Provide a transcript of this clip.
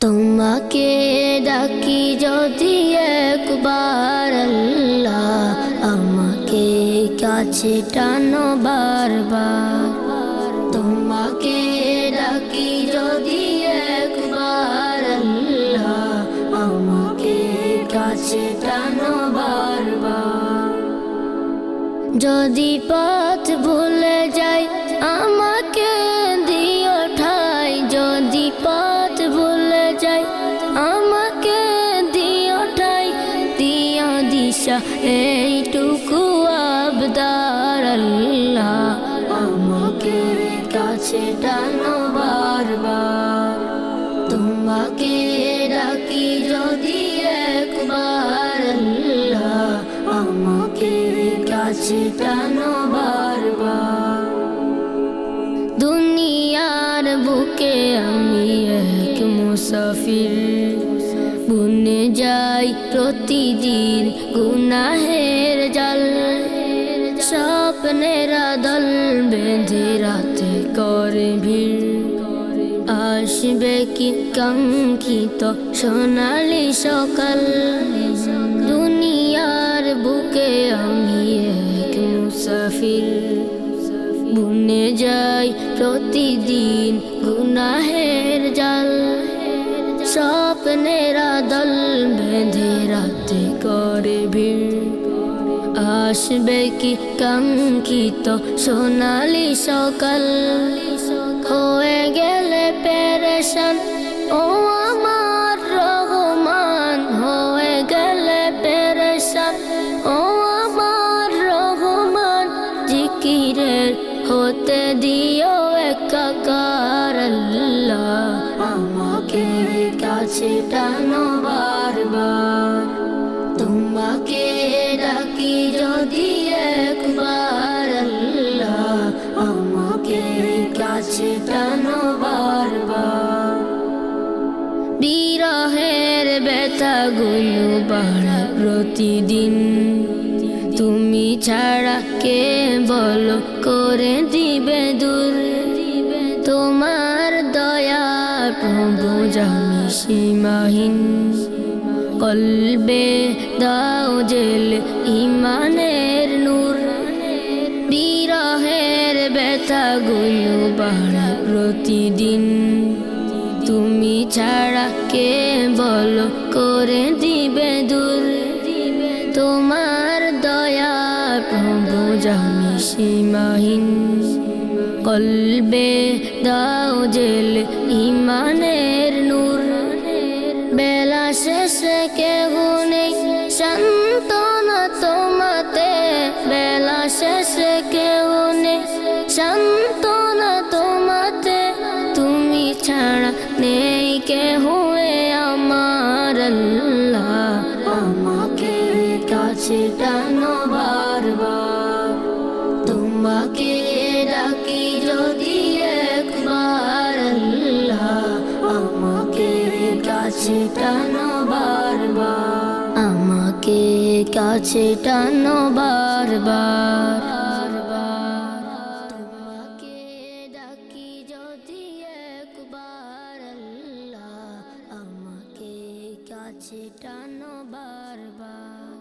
তোমাকে ডাকি যদি একবার আল্লাহ, আমাকে কাছে টানো বারবার। তোমাকে ডাকি যদি একবার আল্লাহ, আমাকে কাছে টানো বারবার। যদি পথ ভুলে যাই আমাকে দিও ঠাই, যদি পথ ভুলে যাই আমাকে দিও ঠাই, দিও দিশা এইটুকু আবদার আল্লাহ, আমাকে কাছে টানো বারবার। তোমাকে ডাকি যদি একবার আল্লাহ, আমাকে কাছে টানো বারবার। দুনিয়ার বুকে আমি এক মুসাফির, বুনে যাই প্রতিদিন গুনাহের জাল। স্বপ্নের দল বেঁধে রাতে করে ভিড়, আসবে কি কাঙ্ক্ষিত সোনালি সকাল। দুনিয়ার বুকে আমি এক মুসাফির, বুনে যাই প্রতিদিন গুনাহের জাল। স্বপ্নের দল বেঁধে রাতে করে ভিড়, আসবে কি কাঙ্ক্ষিত সোনালি সকাল। হয়ে গেলে পেরেশান ও আমার রহমান, হয়ে গেলে পেরেশান ও আমার রহমান। জিকিরের হতে দিও একাকার আল্লাহ, আমাকে কাছে টানো বারবার। তোমাকে ডাকি যদি একবার আল্লাহ, আমাকে কাছে টানো বারবার। বিরহের ব্যথাগুলো বাড়ে প্রতিদিন, তুমি ছাড়া কে বলো করে দিবে দূর। তোমার দয়া প্রভু জানি সীমাহীন, কলবে দাও জেল ইমানের নূর। বিরহের ব্যথাগুলো বাড়ে প্রতিদিন, তুমি ছাড়া কে বলো করে দিবে দূর। তোমার দয়া প্রভু জানি সীমাহীন, কলবে দাও জেল ইমানের নূর। বেলা শেষে কেহ নেই সান্ত্বনা তোমাতে, বেলা শেষে কেহ নেই সান্ত্বনা তোমাতে। তুমি ছাড়া নেই কেহ আমার আল্লাহ, আমাকে কাছে টানো বারবার। তোমাকে ডাকি যদি একবার আল্লাহ, আমাকে কাছে টানো বারবার। আমাকে কাছে টানো বারবার। তোমাকে ডাকি যদি একবার আল্লাহ, আমাকে কাছে টানো বারবার।